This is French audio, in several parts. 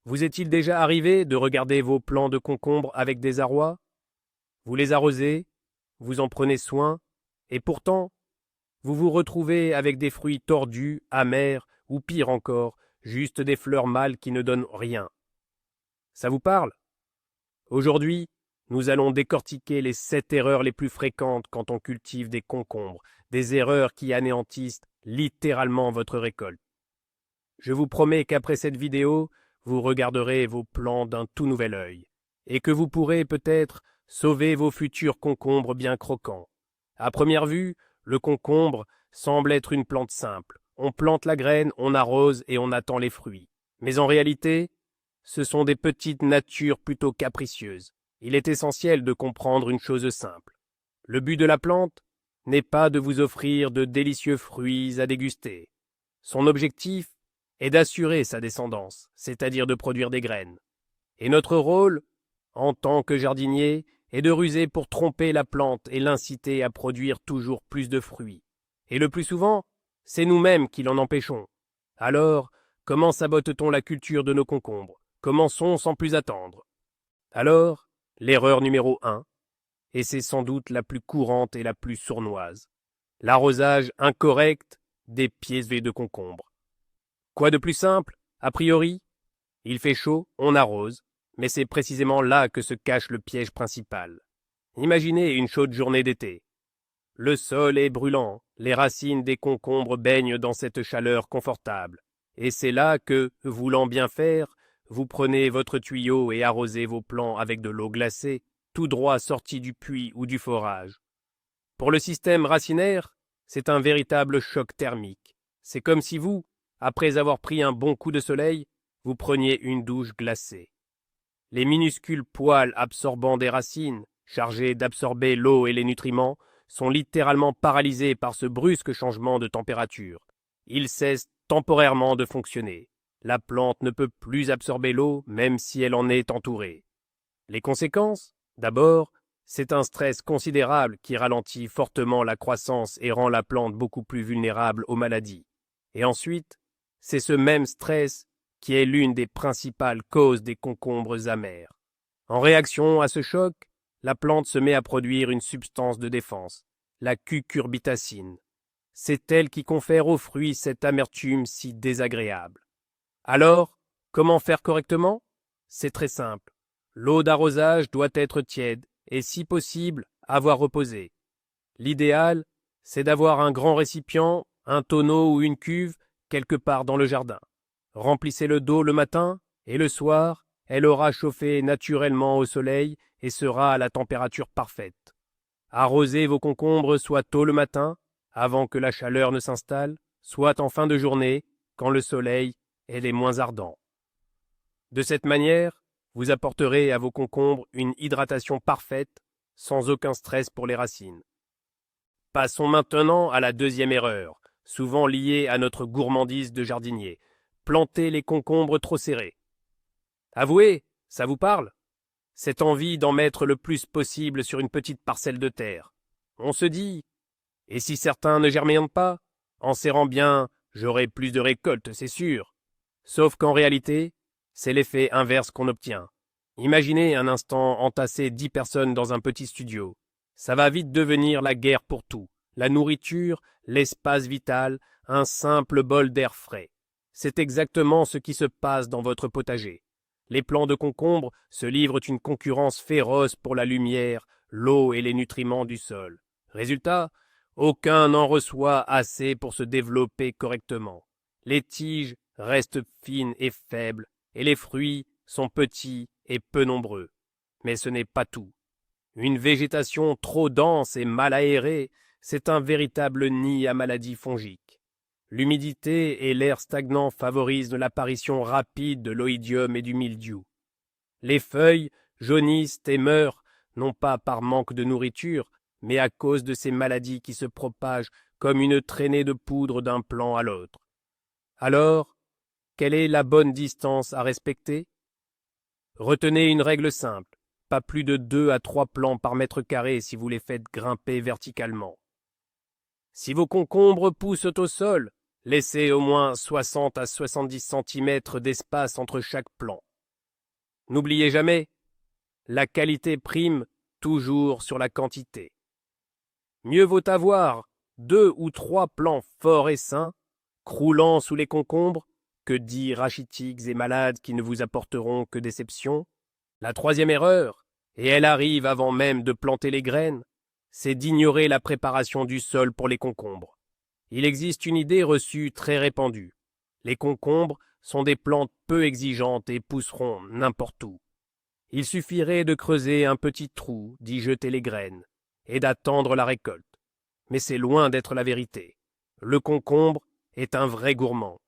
Vous est-il déjà arrivé de regarder vos plants de concombres avec désarroi? Vous les arrosez, vous en prenez soin, et pourtant, vous vous retrouvez avec des fruits tordus, amers, ou pire encore, juste des fleurs mâles qui ne donnent rien. Ça vous parle? Aujourd'hui, nous allons décortiquer les 7 erreurs les plus fréquentes quand on cultive des concombres, des erreurs qui anéantissent littéralement votre récolte. Je vous promets qu'après cette vidéo, vous regarderez vos plants d'un tout nouvel œil, et que vous pourrez peut-être sauver vos futurs concombres bien croquants. À première vue, le concombre semble être une plante simple. On plante la graine, on arrose et on attend les fruits. Mais en réalité, ce sont des petites natures plutôt capricieuses. Il est essentiel de comprendre une chose simple. Le but de la plante n'est pas de vous offrir de délicieux fruits à déguster. Son objectif est d'assurer sa descendance, c'est-à-dire de produire des graines. Et notre rôle, en tant que jardinier, est de ruser pour tromper la plante et l'inciter à produire toujours plus de fruits. Et le plus souvent, c'est nous-mêmes qui l'en empêchons. Alors, comment sabote-t-on la culture de nos concombres? Commençons sans plus attendre. Alors, l'erreur numéro 1, et c'est sans doute la plus courante et la plus sournoise, l'arrosage incorrect des pieds de concombre. Quoi de plus simple, a priori? Il fait chaud, on arrose, mais c'est précisément là que se cache le piège principal. Imaginez une chaude journée d'été. Le sol est brûlant, les racines des concombres baignent dans cette chaleur confortable, et c'est là que, voulant bien faire, vous prenez votre tuyau et arrosez vos plants avec de l'eau glacée, tout droit sortie du puits ou du forage. Pour le système racinaire, c'est un véritable choc thermique. C'est comme si vous, après avoir pris un bon coup de soleil, vous preniez une douche glacée. Les minuscules poils absorbants des racines, chargés d'absorber l'eau et les nutriments, sont littéralement paralysés par ce brusque changement de température. Ils cessent temporairement de fonctionner. La plante ne peut plus absorber l'eau, même si elle en est entourée. Les conséquences? D'abord, c'est un stress considérable qui ralentit fortement la croissance et rend la plante beaucoup plus vulnérable aux maladies. Et ensuite, c'est ce même stress qui est l'une des principales causes des concombres amers. En réaction à ce choc, la plante se met à produire une substance de défense, la cucurbitacine. C'est elle qui confère aux fruits cette amertume si désagréable. Alors, comment faire correctement? C'est très simple. L'eau d'arrosage doit être tiède et, si possible, avoir reposé. L'idéal, c'est d'avoir un grand récipient, un tonneau ou une cuve, quelque part dans le jardin. Remplissez-le d'eau le matin et le soir, elle aura chauffé naturellement au soleil et sera à la température parfaite. Arrosez vos concombres soit tôt le matin, avant que la chaleur ne s'installe, soit en fin de journée, quand le soleil est les moins ardent. De cette manière, vous apporterez à vos concombres une hydratation parfaite, sans aucun stress pour les racines. Passons maintenant à la deuxième erreur, souvent liée à notre gourmandise de jardinier. Planter les concombres trop serrés. Avouez, ça vous parle? Cette envie d'en mettre le plus possible sur une petite parcelle de terre. On se dit, et si certains ne germèrent pas? En serrant bien, j'aurai plus de récolte, c'est sûr. Sauf qu'en réalité, c'est l'effet inverse qu'on obtient. Imaginez un instant entasser 10 personnes dans un petit studio. Ça va vite devenir la guerre pour tout. La nourriture, l'espace vital, un simple bol d'air frais. C'est exactement ce qui se passe dans votre potager. Les plants de concombre se livrent une concurrence féroce pour la lumière, l'eau et les nutriments du sol. Résultat, aucun n'en reçoit assez pour se développer correctement. Les tiges restent fines et faibles, et les fruits sont petits et peu nombreux. Mais ce n'est pas tout. Une végétation trop dense et mal aérée, c'est un véritable nid à maladies fongiques. L'humidité et l'air stagnant favorisent l'apparition rapide de l'oïdium et du mildiou. Les feuilles jaunissent et meurent, non pas par manque de nourriture, mais à cause de ces maladies qui se propagent comme une traînée de poudre d'un plant à l'autre. Alors, quelle est la bonne distance à respecter? Retenez une règle simple, pas plus de 2 à 3 plants par mètre carré si vous les faites grimper verticalement. Si vos concombres poussent au sol, laissez au moins 60 à 70 cm d'espace entre chaque plant. N'oubliez jamais, la qualité prime toujours sur la quantité. Mieux vaut avoir 2 ou 3 plants forts et sains, croulant sous les concombres, que 10 rachitiques et malades qui ne vous apporteront que déception. La troisième erreur, et elle arrive avant même de planter les graines, c'est d'ignorer la préparation du sol pour les concombres. Il existe une idée reçue très répandue. Les concombres sont des plantes peu exigeantes et pousseront n'importe où. Il suffirait de creuser un petit trou, d'y jeter les graines, et d'attendre la récolte. Mais c'est loin d'être la vérité. Le concombre est un vrai gourmand.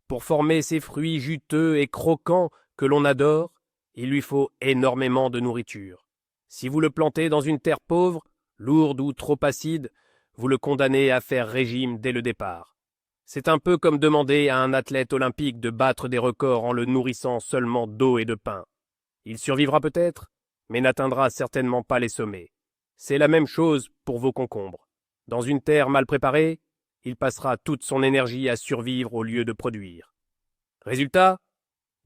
Pour former ces fruits juteux et croquants que l'on adore, il lui faut énormément de nourriture. Si vous le plantez dans une terre pauvre, lourde ou trop acide, vous le condamnez à faire régime dès le départ. C'est un peu comme demander à un athlète olympique de battre des records en le nourrissant seulement d'eau et de pain. Il survivra peut-être, mais n'atteindra certainement pas les sommets. C'est la même chose pour vos concombres. Dans une terre mal préparée, il passera toute son énergie à survivre au lieu de produire. Résultat,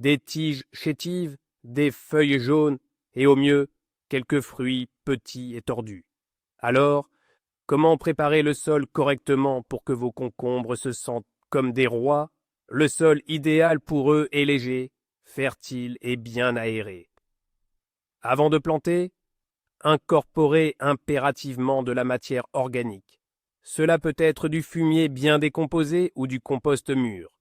des tiges chétives, des feuilles jaunes et au mieux, quelques fruits petits et tordus. Alors, comment préparer le sol correctement pour que vos concombres se sentent comme des rois? Le sol idéal pour eux est léger, fertile et bien aéré. Avant de planter, incorporez impérativement de la matière organique. Cela peut être du fumier bien décomposé ou du compost mûr.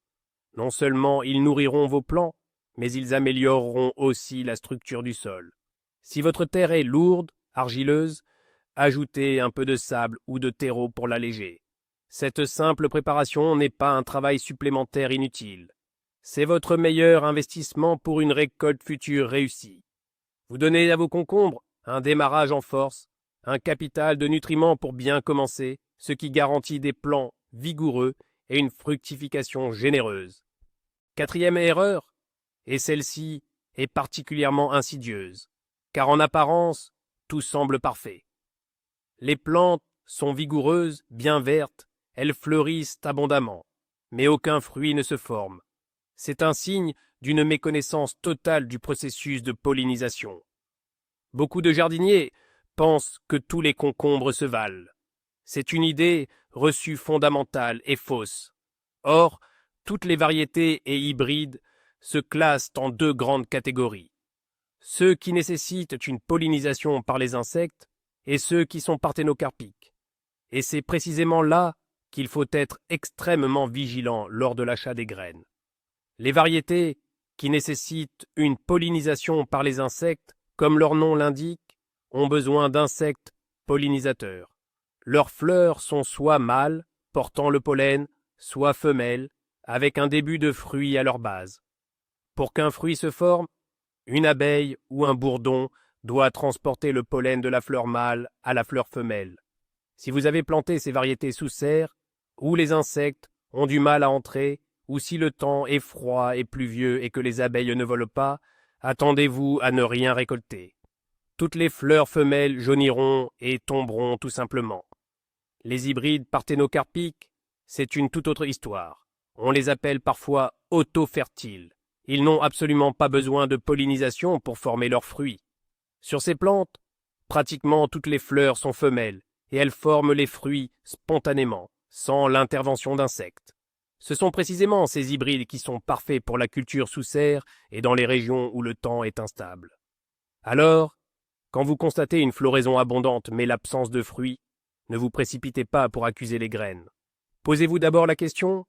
Non seulement ils nourriront vos plants, mais ils amélioreront aussi la structure du sol. Si votre terre est lourde, argileuse, ajoutez un peu de sable ou de terreau pour l'alléger. Cette simple préparation n'est pas un travail supplémentaire inutile. C'est votre meilleur investissement pour une récolte future réussie. Vous donnez à vos concombres un démarrage en force, un capital de nutriments pour bien commencer, ce qui garantit des plants vigoureux et une fructification généreuse. Quatrième erreur, et celle-ci est particulièrement insidieuse, car en apparence, tout semble parfait. Les plantes sont vigoureuses, bien vertes, elles fleurissent abondamment, mais aucun fruit ne se forme. C'est un signe d'une méconnaissance totale du processus de pollinisation. Beaucoup de jardiniers pensent que tous les concombres se valent. C'est une idée reçue fondamentale et fausse. Or, toutes les variétés et hybrides se classent en 2 grandes catégories. Ceux qui nécessitent une pollinisation par les insectes et ceux qui sont parthénocarpiques. Et c'est précisément là qu'il faut être extrêmement vigilant lors de l'achat des graines. Les variétés qui nécessitent une pollinisation par les insectes, comme leur nom l'indique, ont besoin d'insectes pollinisateurs. Leurs fleurs sont soit mâles, portant le pollen, soit femelles, avec un début de fruit à leur base. Pour qu'un fruit se forme, une abeille ou un bourdon doit transporter le pollen de la fleur mâle à la fleur femelle. Si vous avez planté ces variétés sous serre, où les insectes ont du mal à entrer, ou si le temps est froid et pluvieux et que les abeilles ne volent pas, attendez-vous à ne rien récolter. Toutes les fleurs femelles jauniront et tomberont tout simplement. Les hybrides parthénocarpiques, c'est une toute autre histoire. On les appelle parfois auto-fertiles. Ils n'ont absolument pas besoin de pollinisation pour former leurs fruits. Sur ces plantes, pratiquement toutes les fleurs sont femelles et elles forment les fruits spontanément, sans l'intervention d'insectes. Ce sont précisément ces hybrides qui sont parfaits pour la culture sous serre et dans les régions où le temps est instable. Alors, quand vous constatez une floraison abondante mais l'absence de fruits, ne vous précipitez pas pour accuser les graines. Posez-vous d'abord la question,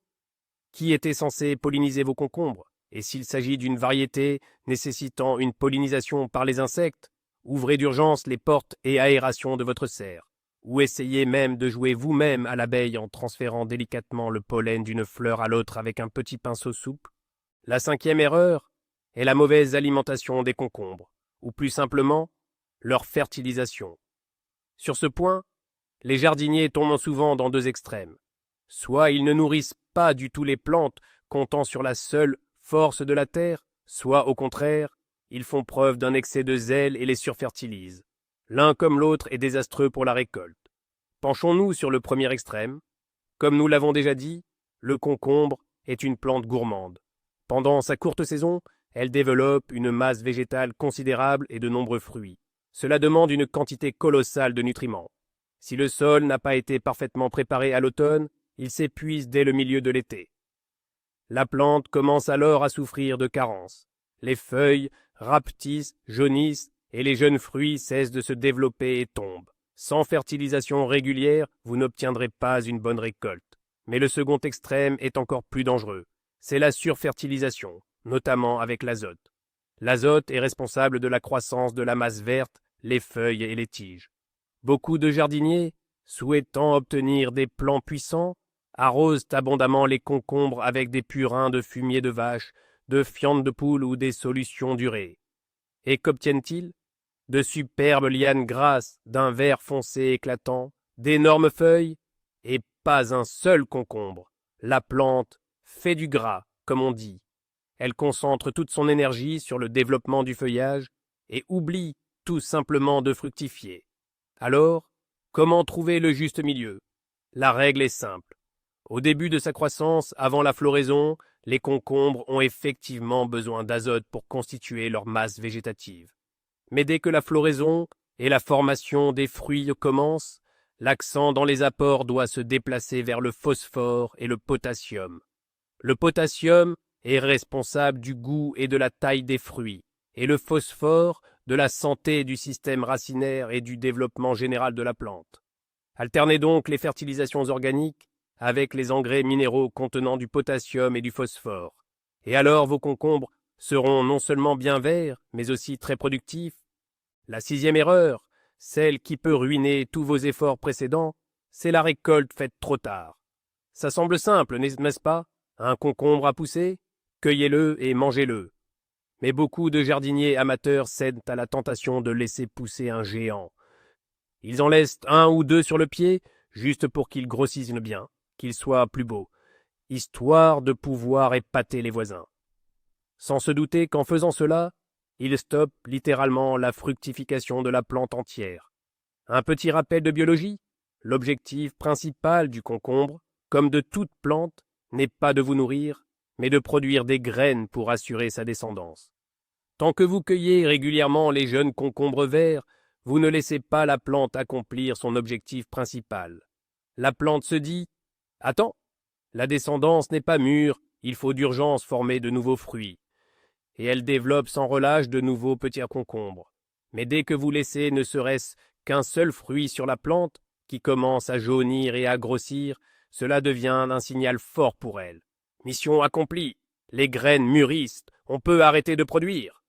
qui était censé polliniser vos concombres? Et s'il s'agit d'une variété nécessitant une pollinisation par les insectes, ouvrez d'urgence les portes et aérations de votre serre. Ou essayez même de jouer vous-même à l'abeille en transférant délicatement le pollen d'une fleur à l'autre avec un petit pinceau souple. La 5e erreur est la mauvaise alimentation des concombres, ou plus simplement, leur fertilisation. Sur ce point, les jardiniers tombent souvent dans 2 extrêmes. Soit ils ne nourrissent pas du tout les plantes, comptant sur la seule force de la terre, soit au contraire, ils font preuve d'un excès de zèle et les surfertilisent. L'un comme l'autre est désastreux pour la récolte. Penchons-nous sur le premier extrême. Comme nous l'avons déjà dit, le concombre est une plante gourmande. Pendant sa courte saison, elle développe une masse végétale considérable et de nombreux fruits. Cela demande une quantité colossale de nutriments. Si le sol n'a pas été parfaitement préparé à l'automne, il s'épuise dès le milieu de l'été. La plante commence alors à souffrir de carences. Les feuilles rapetissent, jaunissent et les jeunes fruits cessent de se développer et tombent. Sans fertilisation régulière, vous n'obtiendrez pas une bonne récolte. Mais le second extrême est encore plus dangereux. C'est la surfertilisation, notamment avec l'azote. L'azote est responsable de la croissance de la masse verte, les feuilles et les tiges. Beaucoup de jardiniers, souhaitant obtenir des plants puissants, arrosent abondamment les concombres avec des purins de fumier de vache, de fientes de poule ou des solutions d'urée. Et qu'obtiennent-ils? De superbes lianes grasses, d'un vert foncé éclatant, d'énormes feuilles, et pas un seul concombre. La plante fait du gras, comme on dit. Elle concentre toute son énergie sur le développement du feuillage et oublie tout simplement de fructifier. Alors, comment trouver le juste milieu? La règle est simple. Au début de sa croissance, avant la floraison, les concombres ont effectivement besoin d'azote pour constituer leur masse végétative. Mais dès que la floraison et la formation des fruits commencent, l'accent dans les apports doit se déplacer vers le phosphore et le potassium. Le potassium est responsable du goût et de la taille des fruits, et le phosphore de la santé du système racinaire et du développement général de la plante. Alternez donc les fertilisations organiques avec les engrais minéraux contenant du potassium et du phosphore. Et alors vos concombres seront non seulement bien verts, mais aussi très productifs. La sixième erreur, celle qui peut ruiner tous vos efforts précédents, c'est la récolte faite trop tard. Ça semble simple, n'est-ce pas? Un concombre à pousser? Cueillez-le et mangez-le. Mais beaucoup de jardiniers amateurs cèdent à la tentation de laisser pousser un géant. Ils en laissent un ou deux sur le pied, juste pour qu'il grossisse bien, qu'il soit plus beau, histoire de pouvoir épater les voisins. Sans se douter qu'en faisant cela, ils stoppent littéralement la fructification de la plante entière. Un petit rappel de biologie, l'objectif principal du concombre, comme de toute plante, n'est pas de vous nourrir, mais de produire des graines pour assurer sa descendance. Tant que vous cueillez régulièrement les jeunes concombres verts, vous ne laissez pas la plante accomplir son objectif principal. La plante se dit « Attends, la descendance n'est pas mûre, il faut d'urgence former de nouveaux fruits. » Et elle développe sans relâche de nouveaux petits concombres. Mais dès que vous laissez ne serait-ce qu'un seul fruit sur la plante, qui commence à jaunir et à grossir, cela devient un signal fort pour elle. Mission accomplie, les graines mûrissent, on peut arrêter de produire.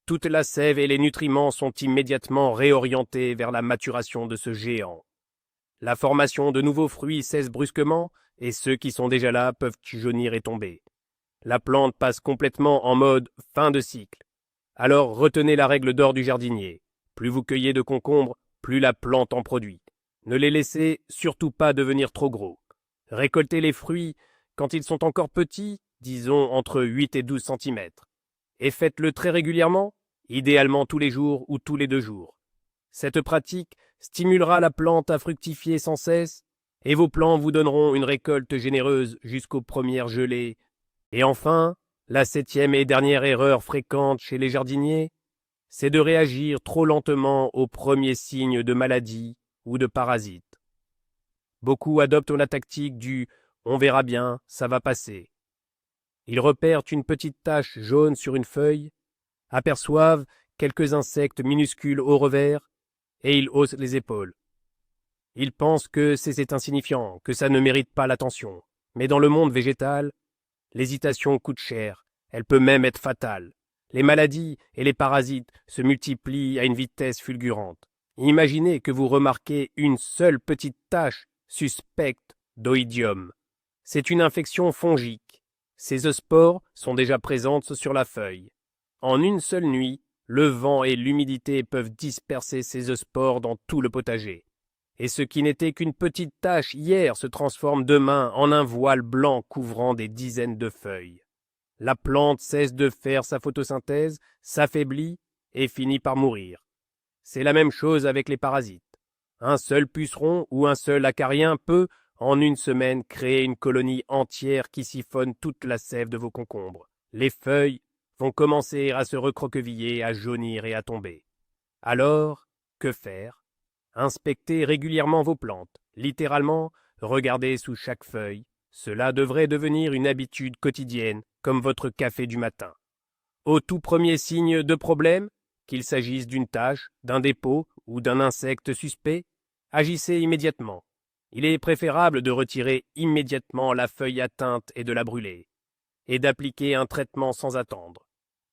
Toute la sève et les nutriments sont immédiatement réorientés vers la maturation de ce géant. La formation de nouveaux fruits cesse brusquement, et ceux qui sont déjà là peuvent jaunir et tomber. La plante passe complètement en mode fin de cycle. Alors retenez la règle d'or du jardinier. Plus vous cueillez de concombres, plus la plante en produit. Ne les laissez surtout pas devenir trop gros. Récoltez les fruits quand ils sont encore petits, disons entre 8 et 12 cm. Et faites-le très régulièrement, idéalement tous les jours ou tous les 2 jours. Cette pratique stimulera la plante à fructifier sans cesse, et vos plants vous donneront une récolte généreuse jusqu'aux premières gelées. Et enfin, la 7e et dernière erreur fréquente chez les jardiniers, c'est de réagir trop lentement aux premiers signes de maladie ou de parasites. Beaucoup adoptent la tactique du « on verra bien, ça va passer ». Ils repèrent une petite tache jaune sur une feuille, aperçoivent quelques insectes minuscules au revers, et ils haussent les épaules. Ils pensent que c'est insignifiant, que ça ne mérite pas l'attention. Mais dans le monde végétal, l'hésitation coûte cher, elle peut même être fatale. Les maladies et les parasites se multiplient à une vitesse fulgurante. Imaginez que vous remarquez une seule petite tache suspecte d'oïdium. C'est une infection fongique. Ces spores sont déjà présentes sur la feuille. En une seule nuit, le vent et l'humidité peuvent disperser ces spores dans tout le potager. Et ce qui n'était qu'une petite tache hier se transforme demain en un voile blanc couvrant des dizaines de feuilles. La plante cesse de faire sa photosynthèse, s'affaiblit et finit par mourir. C'est la même chose avec les parasites. Un seul puceron ou un seul acarien peut, en une semaine, créer une colonie entière qui siphonne toute la sève de vos concombres. Les feuilles vont commencer à se recroqueviller, à jaunir et à tomber. Alors, que faire? Inspectez régulièrement vos plantes, littéralement, regardez sous chaque feuille. Cela devrait devenir une habitude quotidienne, comme votre café du matin. Au tout premier signe de problème, qu'il s'agisse d'une tache, d'un dépôt ou d'un insecte suspect, agissez immédiatement. Il est préférable de retirer immédiatement la feuille atteinte et de la brûler, et d'appliquer un traitement sans attendre.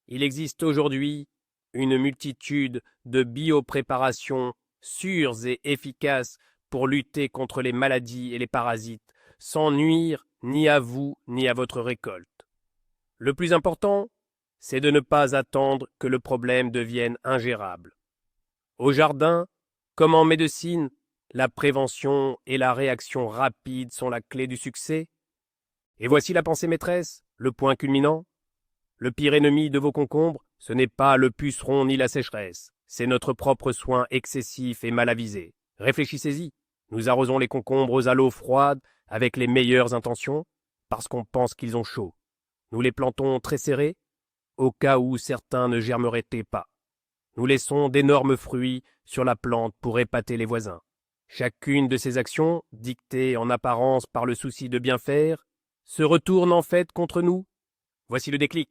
Il existe aujourd'hui une multitude de biopréparations sûres et efficaces pour lutter contre les maladies et les parasites, sans nuire ni à vous ni à votre récolte. Le plus important, c'est de ne pas attendre que le problème devienne ingérable. Au jardin, comme en médecine, la prévention et la réaction rapide sont la clé du succès. Et voici la pensée maîtresse, le point culminant. Le pire ennemi de vos concombres, ce n'est pas le puceron ni la sécheresse, c'est notre propre soin excessif et mal avisé. Réfléchissez-y. Nous arrosons les concombres à l'eau froide avec les meilleures intentions, parce qu'on pense qu'ils ont chaud. Nous les plantons très serrés, au cas où certains ne germeraient pas. Nous laissons d'énormes fruits sur la plante pour épater les voisins. Chacune de ces actions, dictées en apparence par le souci de bien faire, se retourne en fait contre nous. Voici le déclic.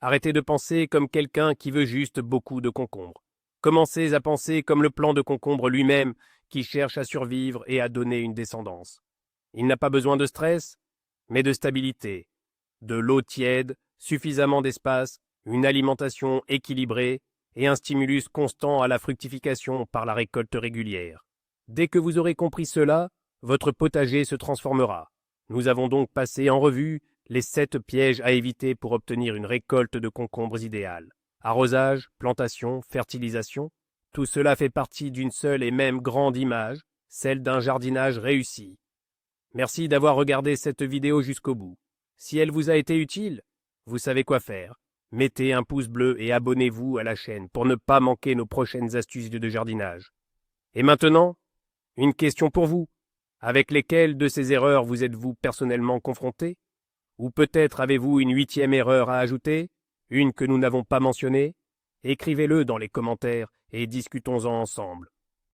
Arrêtez de penser comme quelqu'un qui veut juste beaucoup de concombres. Commencez à penser comme le plant de concombre lui-même qui cherche à survivre et à donner une descendance. Il n'a pas besoin de stress, mais de stabilité, de l'eau tiède, suffisamment d'espace, une alimentation équilibrée et un stimulus constant à la fructification par la récolte régulière. Dès que vous aurez compris cela, votre potager se transformera. Nous avons donc passé en revue les 7 pièges à éviter pour obtenir une récolte de concombres idéale. Arrosage, plantation, fertilisation, tout cela fait partie d'une seule et même grande image, celle d'un jardinage réussi. Merci d'avoir regardé cette vidéo jusqu'au bout. Si elle vous a été utile, vous savez quoi faire. Mettez un pouce bleu et abonnez-vous à la chaîne pour ne pas manquer nos prochaines astuces de jardinage. Et maintenant, une question pour vous. Avec lesquelles de ces erreurs vous êtes-vous personnellement confronté? Ou peut-être avez-vous une 8e erreur à ajouter? Une que nous n'avons pas mentionnée? Écrivez-le dans les commentaires et discutons-en ensemble.